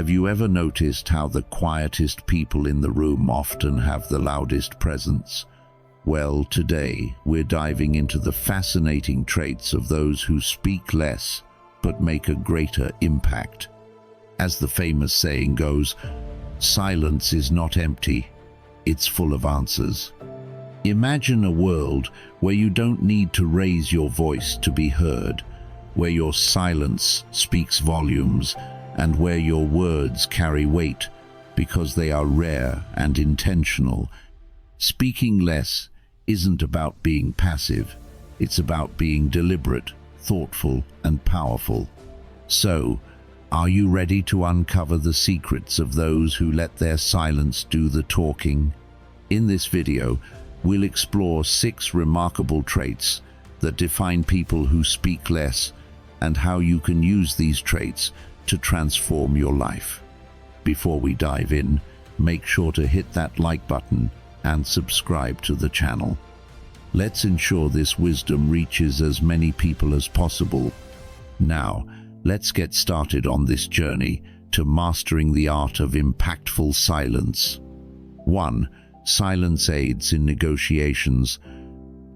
Have you ever noticed how the quietest people in the room often have the loudest presence? Well, today we're diving into the fascinating traits of those who speak less but make a greater impact. As the famous saying goes, silence is not empty, it's full of answers. Imagine a world where you don't need to raise your voice to be heard, where your silence speaks volumes, and where your words carry weight because they are rare and intentional. Speaking less isn't about being passive, it's about being deliberate, thoughtful, and powerful. So, are you ready to uncover the secrets of those who let their silence do the talking? In this video, we'll explore 6 remarkable traits that define people who speak less and how you can use these traits to transform your life. Before we dive in, make sure to hit that like button and subscribe to the channel. Let's ensure this wisdom reaches as many people as possible. Now, let's get started on this journey to mastering the art of impactful silence. 1. Silence aids in negotiations.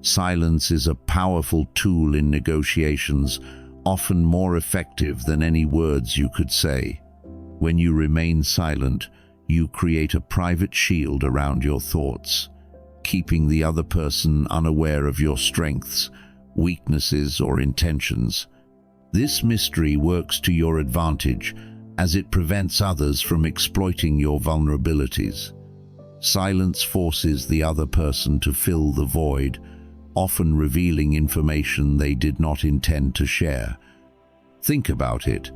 Silence is a powerful tool in negotiations, often more effective than any words you could say. When you remain silent, you create a private shield around your thoughts, keeping the other person unaware of your strengths, weaknesses, or intentions. This mystery works to your advantage as it prevents others from exploiting your vulnerabilities. Silence forces the other person to fill the void, often revealing information they did not intend to share. Think about it.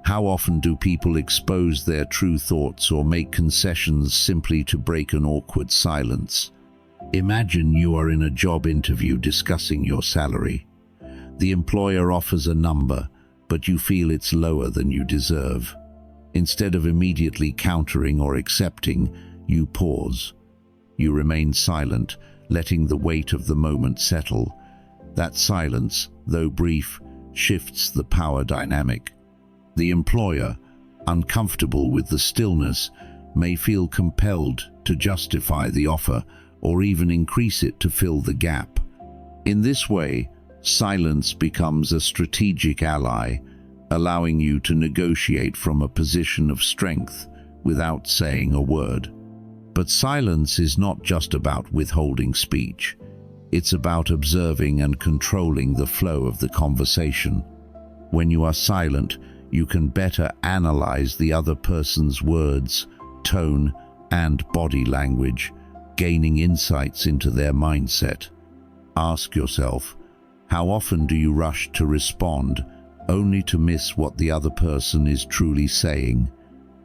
How often do people expose their true thoughts or make concessions simply to break an awkward silence? Imagine you are in a job interview discussing your salary. The employer offers a number, but you feel it's lower than you deserve. Instead of immediately countering or accepting, you pause. You remain silent, letting the weight of the moment settle. That silence, though brief, shifts the power dynamic. The employer, uncomfortable with the stillness, may feel compelled to justify the offer or even increase it to fill the gap. In this way, silence becomes a strategic ally, allowing you to negotiate from a position of strength without saying a word. But silence is not just about withholding speech. It's about observing and controlling the flow of the conversation. When you are silent, you can better analyze the other person's words, tone, and body language, gaining insights into their mindset. Ask yourself, how often do you rush to respond, only to miss what the other person is truly saying?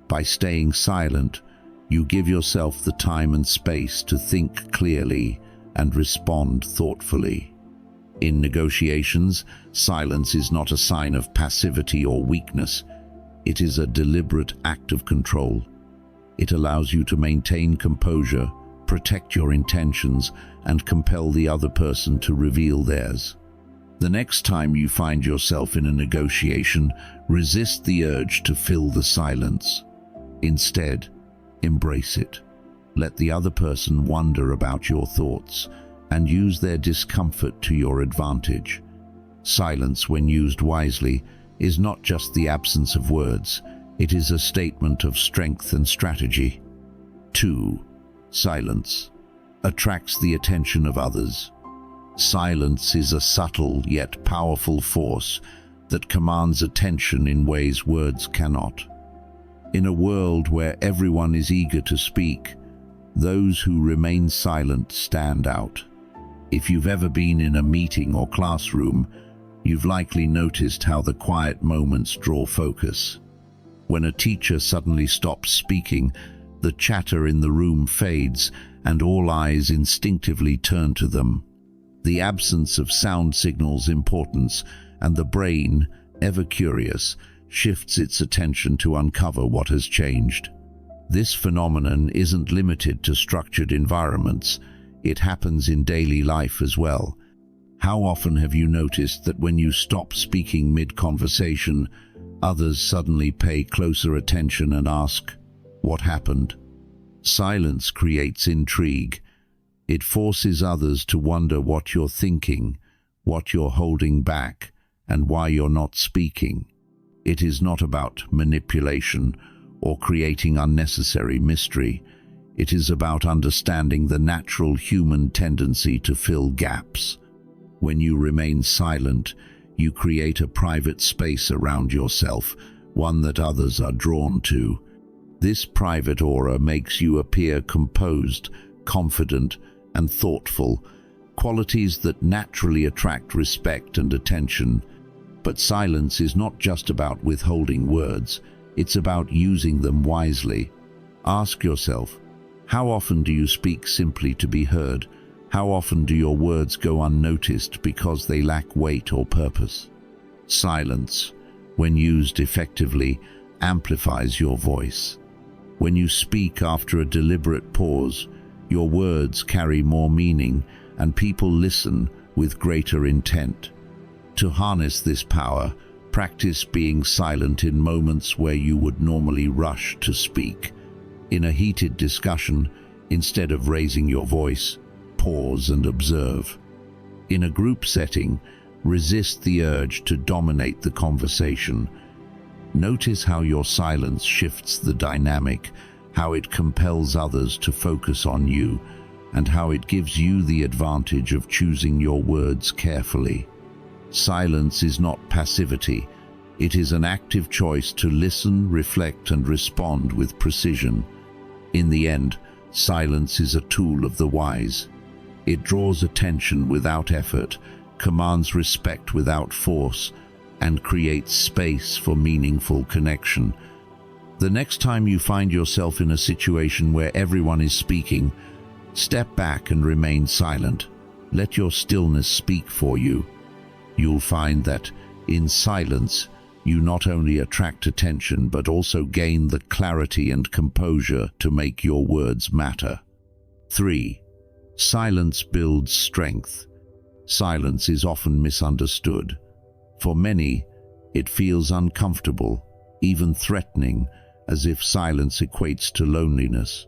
By staying silent, you give yourself the time and space to think clearly and respond thoughtfully. In negotiations, silence is not a sign of passivity or weakness. It is a deliberate act of control. It allows you to maintain composure, protect your intentions, and compel the other person to reveal theirs. The next time you find yourself in a negotiation, resist the urge to fill the silence. Instead, embrace it. Let the other person wonder about your thoughts and use their discomfort to your advantage. Silence, when used wisely, is not just the absence of words. It is a statement of strength and strategy. 2. Silence attracts the attention of others. Silence is a subtle yet powerful force that commands attention in ways words cannot. In a world where everyone is eager to speak, those who remain silent stand out. If you've ever been in a meeting or classroom, you've likely noticed how the quiet moments draw focus. When a teacher suddenly stops speaking, the chatter in the room fades and all eyes instinctively turn to them. The absence of sound signals importance, and the brain, ever curious, shifts its attention to uncover what has changed. This phenomenon isn't limited to structured environments. It happens in daily life as well. How often have you noticed that when you stop speaking mid-conversation, Others suddenly pay closer attention and ask, "What happened?" Silence creates intrigue. It forces others to wonder what you're thinking, what you're holding back, and why you're not speaking. It is not about manipulation or creating unnecessary mystery. It is about understanding the natural human tendency to fill gaps. When you remain silent, you create a private space around yourself, one that others are drawn to. This private aura makes you appear composed, confident, and thoughtful, qualities that naturally attract respect and attention. But silence is not just about withholding words, it's about using them wisely. Ask yourself, how often do you speak simply to be heard? How often do your words go unnoticed because they lack weight or purpose? Silence, when used effectively, amplifies your voice. When you speak after a deliberate pause, your words carry more meaning and people listen with greater intent. To harness this power, practice being silent in moments where you would normally rush to speak. In a heated discussion, instead of raising your voice, pause and observe. In a group setting, resist the urge to dominate the conversation. Notice how your silence shifts the dynamic, how it compels others to focus on you, and how it gives you the advantage of choosing your words carefully. Silence is not passivity. It is an active choice to listen, reflect, and respond with precision. In the end, silence is a tool of the wise. It draws attention without effort, commands respect without force, and creates space for meaningful connection. The next time you find yourself in a situation where everyone is speaking, step back and remain silent. Let your stillness speak for you. You'll find that, in silence, you not only attract attention but also gain the clarity and composure to make your words matter. 3. Silence builds strength. Silence is often misunderstood. For many, it feels uncomfortable, even threatening, as if silence equates to loneliness.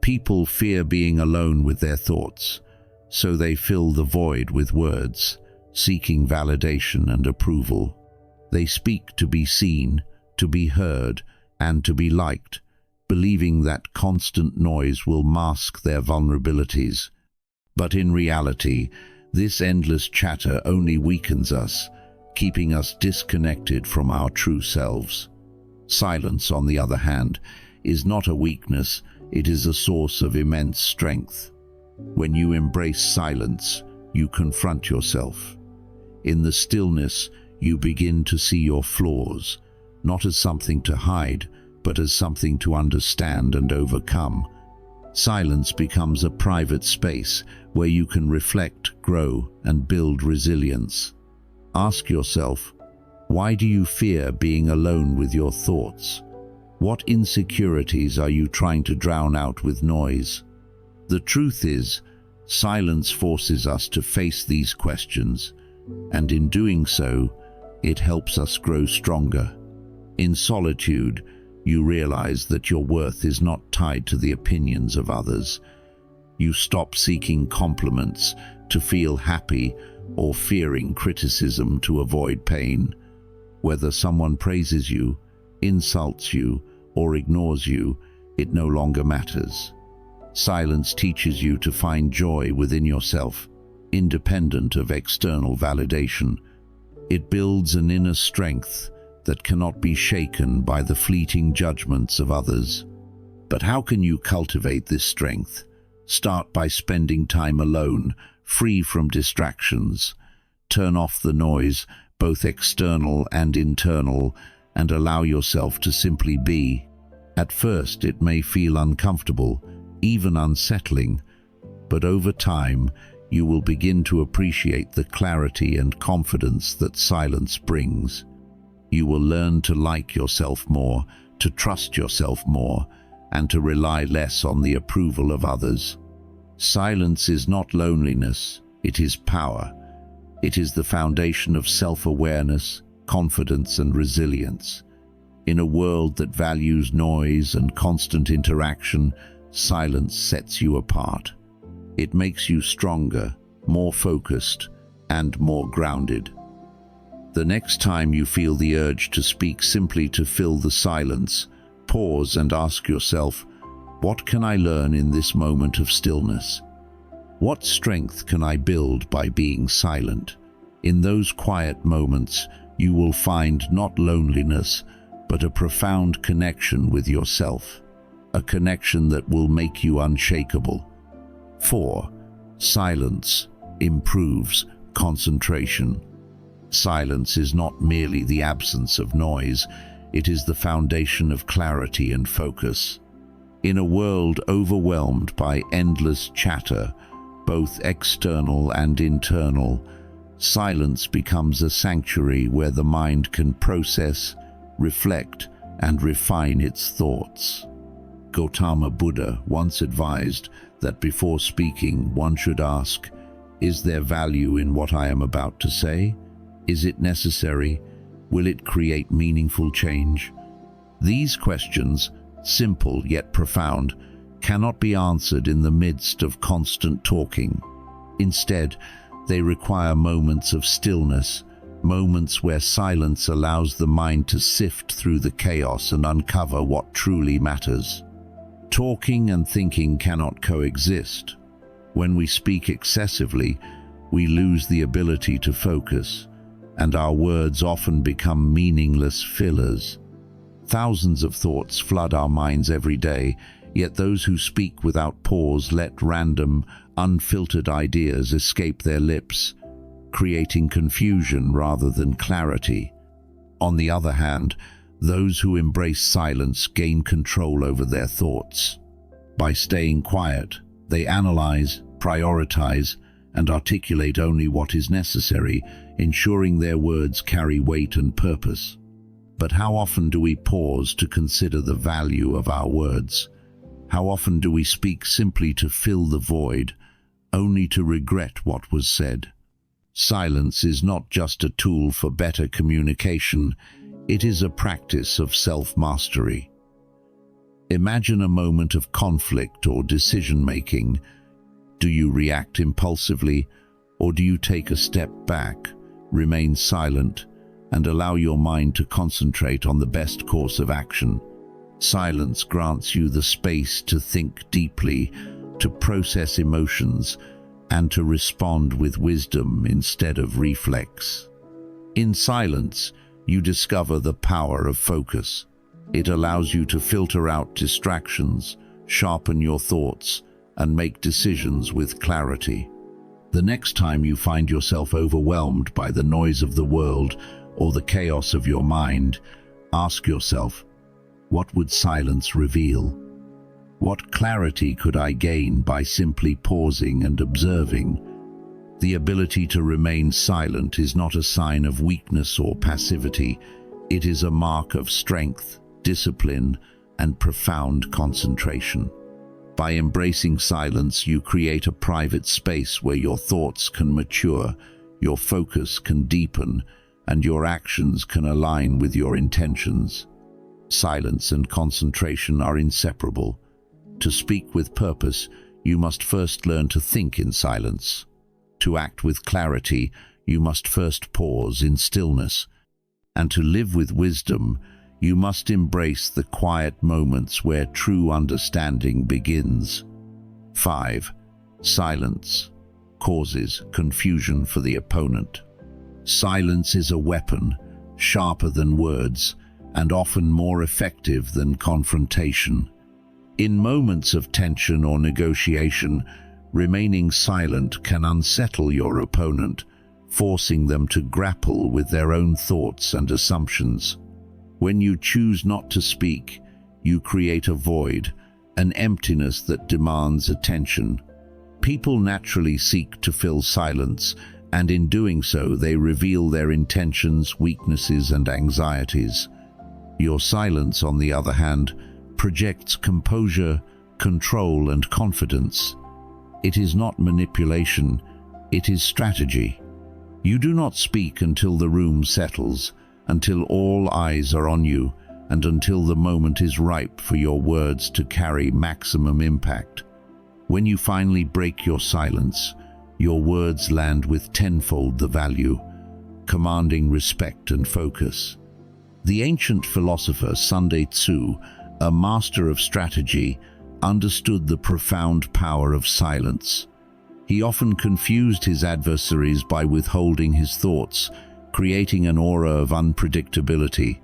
People fear being alone with their thoughts, so they fill the void with words, seeking validation and approval. They speak to be seen, to be heard, and to be liked, believing that constant noise will mask their vulnerabilities. But in reality, this endless chatter only weakens us, keeping us disconnected from our true selves. Silence, on the other hand, is not a weakness, it is a source of immense strength. When you embrace silence, you confront yourself. In the stillness, you begin to see your flaws, not as something to hide, but as something to understand and overcome. Silence becomes a private space where you can reflect, grow, and build resilience. Ask yourself, why do you fear being alone with your thoughts? What insecurities are you trying to drown out with noise? The truth is, silence forces us to face these questions, and in doing so, it helps us grow stronger. In solitude, you realize that your worth is not tied to the opinions of others. You stop seeking compliments to feel happy or fearing criticism to avoid pain. Whether someone praises you, insults you, or ignores you, it no longer matters. Silence teaches you to find joy within yourself, independent of external validation. It builds an inner strength that cannot be shaken by the fleeting judgments of others. But how can you cultivate this strength? Start by spending time alone, free from distractions. Turn off the noise, both external and internal, and allow yourself to simply be. At first, it may feel uncomfortable, even unsettling, but over time, you will begin to appreciate the clarity and confidence that silence brings. You will learn to like yourself more, to trust yourself more, and to rely less on the approval of others. Silence is not loneliness, it is power. It is the foundation of self-awareness, confidence, and resilience. In a world that values noise and constant interaction, silence sets you apart. It makes you stronger, more focused, and more grounded. The next time you feel the urge to speak, simply to fill the silence, pause and ask yourself, what can I learn in this moment of stillness? What strength can I build by being silent? In those quiet moments, you will find not loneliness, but a profound connection with yourself, a connection that will make you unshakable. 4. Silence improves concentration. Silence is not merely the absence of noise, it is the foundation of clarity and focus. In a world overwhelmed by endless chatter, both external and internal, silence becomes a sanctuary where the mind can process, reflect, and refine its thoughts. Gautama Buddha once advised that before speaking, one should ask, is there value in what I am about to say? Is it necessary? Will it create meaningful change? These questions, simple yet profound, cannot be answered in the midst of constant talking. Instead, they require moments of stillness, moments where silence allows the mind to sift through the chaos and uncover what truly matters. Talking and thinking cannot coexist. When we speak excessively, we lose the ability to focus, and our words often become meaningless fillers. Thousands of thoughts flood our minds every day, yet those who speak without pause let random, unfiltered ideas escape their lips, creating confusion rather than clarity. On the other hand, those who embrace silence gain control over their thoughts. By staying quiet, they analyze, prioritize, and articulate only what is necessary, ensuring their words carry weight and purpose. But how often do we pause to consider the value of our words? How often do we speak simply to fill the void, only to regret what was said? Silence is not just a tool for better communication, it is a practice of self-mastery. Imagine a moment of conflict or decision-making. Do you react impulsively, or do you take a step back, remain silent, and allow your mind to concentrate on the best course of action? Silence grants you the space to think deeply, to process emotions, and to respond with wisdom instead of reflex. In silence, you discover the power of focus. It allows you to filter out distractions, sharpen your thoughts, and make decisions with clarity. The next time you find yourself overwhelmed by the noise of the world or the chaos of your mind, ask yourself, what would silence reveal? What clarity could I gain by simply pausing and observing? The ability to remain silent is not a sign of weakness or passivity. It is a mark of strength, discipline, and profound concentration. By embracing silence, you create a private space where your thoughts can mature, your focus can deepen, and your actions can align with your intentions. Silence and concentration are inseparable. To speak with purpose, you must first learn to think in silence. To act with clarity, you must first pause in stillness. And to live with wisdom, you must embrace the quiet moments where true understanding begins. 5. Silence causes confusion for the opponent. Silence is a weapon, sharper than words, and often more effective than confrontation. In moments of tension or negotiation, remaining silent can unsettle your opponent, forcing them to grapple with their own thoughts and assumptions. When you choose not to speak, you create a void, an emptiness that demands attention. People naturally seek to fill silence, and in doing so they reveal their intentions, weaknesses, and anxieties. Your silence, on the other hand, projects composure, control, and confidence. It is not manipulation, it is strategy. You do not speak until the room settles, until all eyes are on you, and until the moment is ripe for your words to carry maximum impact. When you finally break your silence, your words land with tenfold the value, commanding respect and focus. The ancient philosopher Sun Tzu, a master of strategy, understood the profound power of silence. He often confused his adversaries by withholding his thoughts, creating an aura of unpredictability.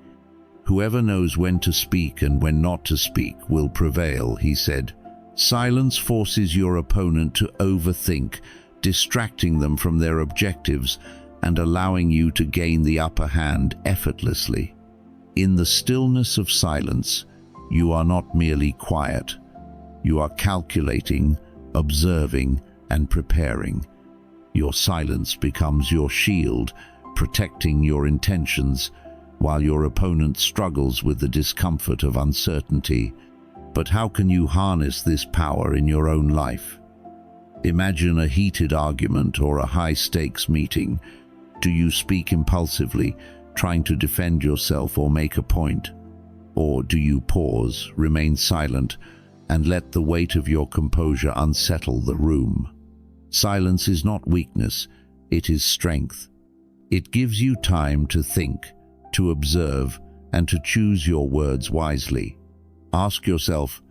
"Whoever knows when to speak and when not to speak will prevail," he said. Silence forces your opponent to overthink, distracting them from their objectives and allowing you to gain the upper hand effortlessly. In the stillness of silence, you are not merely quiet. You are calculating, observing, and preparing. Your silence becomes your shield, protecting your intentions, while your opponent struggles with the discomfort of uncertainty. But how can you harness this power in your own life? Imagine a heated argument or a high-stakes meeting. Do you speak impulsively, trying to defend yourself or make a point? Or do you pause, remain silent, and let the weight of your composure unsettle the room? Silence is not weakness, it is strength. It gives you time to think, to observe, and to choose your words wisely. Ask yourself,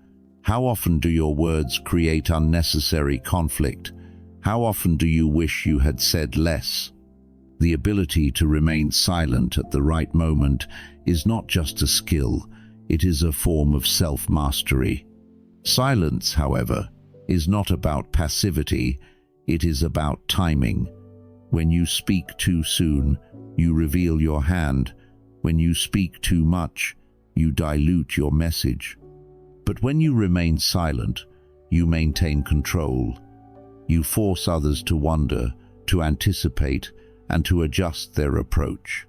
how often do your words create unnecessary conflict? How often do you wish you had said less? The ability to remain silent at the right moment is not just a skill, it is a form of self-mastery. Silence, however, is not about passivity, it is about timing. When you speak too soon, you reveal your hand. When you speak too much, you dilute your message. But when you remain silent, you maintain control. You force others to wonder, to anticipate, and to adjust their approach.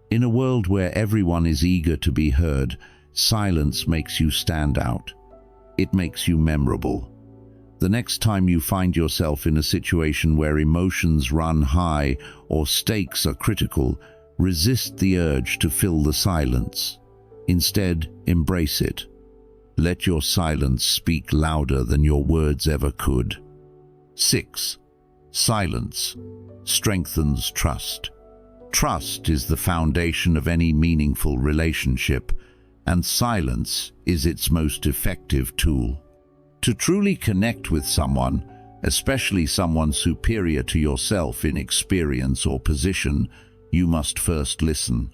In a world where everyone is eager to be heard, silence makes you stand out. It makes you memorable. The next time you find yourself in a situation where emotions run high or stakes are critical, resist the urge to fill the silence. Instead, embrace it. Let your silence speak louder than your words ever could. 6. Silence strengthens trust. Trust is the foundation of any meaningful relationship, and silence is its most effective tool. To truly connect with someone, especially someone superior to yourself in experience or position, you must first listen.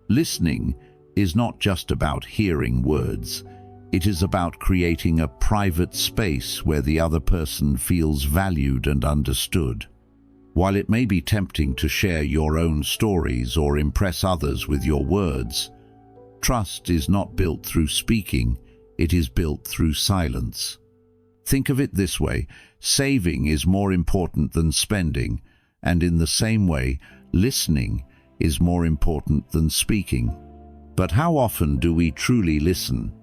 Listening is not just about hearing words. It is about creating a private space where the other person feels valued and understood. While it may be tempting to share your own stories or impress others with your words, trust is not built through speaking, it is built through silence. Think of it this way: saving is more important than spending, and in the same way, listening is more important than speaking. But how often do we truly listen?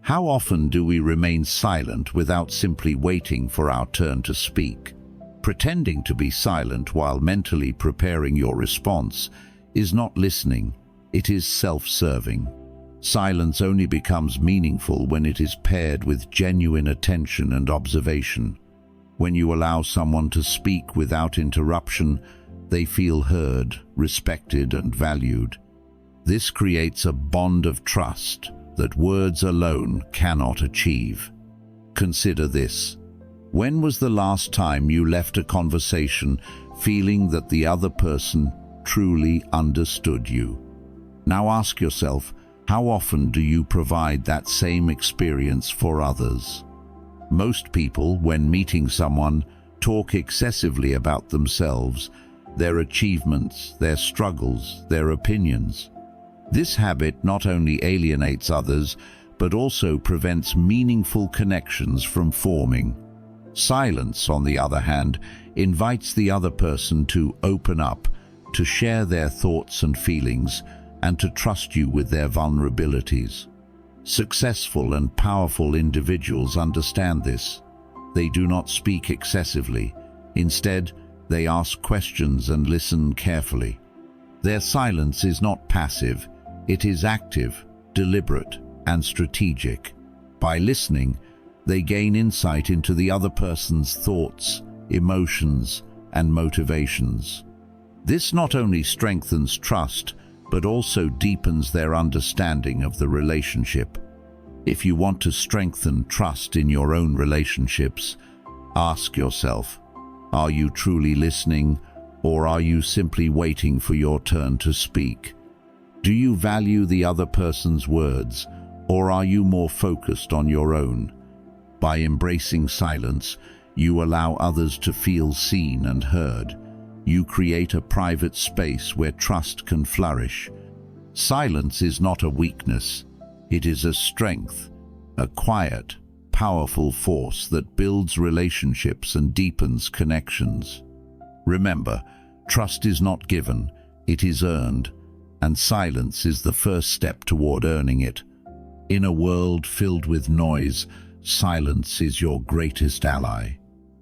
How often do we remain silent without simply waiting for our turn to speak? Pretending to be silent while mentally preparing your response is not listening, it is self-serving. Silence only becomes meaningful when it is paired with genuine attention and observation. When you allow someone to speak without interruption, they feel heard, respected, and valued. This creates a bond of trust that words alone cannot achieve. Consider this. When was the last time you left a conversation feeling that the other person truly understood you? Now ask yourself, how often do you provide that same experience for others? Most people, when meeting someone, talk excessively about themselves, their achievements, their struggles, their opinions. This habit not only alienates others, but also prevents meaningful connections from forming. Silence, on the other hand, invites the other person to open up, to share their thoughts and feelings, and to trust you with their vulnerabilities. Successful and powerful individuals understand this. They do not speak excessively. Instead, they ask questions and listen carefully. Their silence is not passive, it is active, deliberate, and strategic. By listening, they gain insight into the other person's thoughts, emotions, and motivations. This not only strengthens trust, but also deepens their understanding of the relationship. If you want to strengthen trust in your own relationships, ask yourself, are you truly listening, or are you simply waiting for your turn to speak? Do you value the other person's words, or are you more focused on your own? By embracing silence, you allow others to feel seen and heard. You create a private space where trust can flourish. Silence is not a weakness. It is a strength, a quiet, powerful force that builds relationships and deepens connections. Remember, trust is not given, it is earned, and silence is the first step toward earning it. In a world filled with noise, silence is your greatest ally.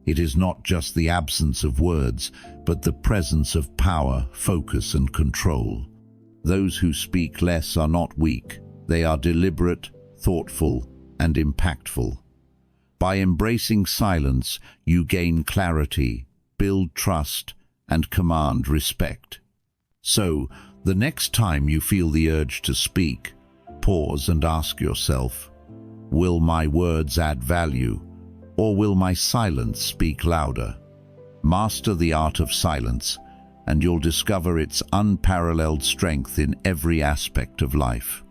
It is not just the absence of words, but the presence of power, focus, and control. Those who speak less are not weak. They are deliberate, thoughtful, and impactful. By embracing silence, you gain clarity, build trust, and command respect. So, the next time you feel the urge to speak, pause and ask yourself, will my words add value, or will my silence speak louder? Master the art of silence, and you'll discover its unparalleled strength in every aspect of life.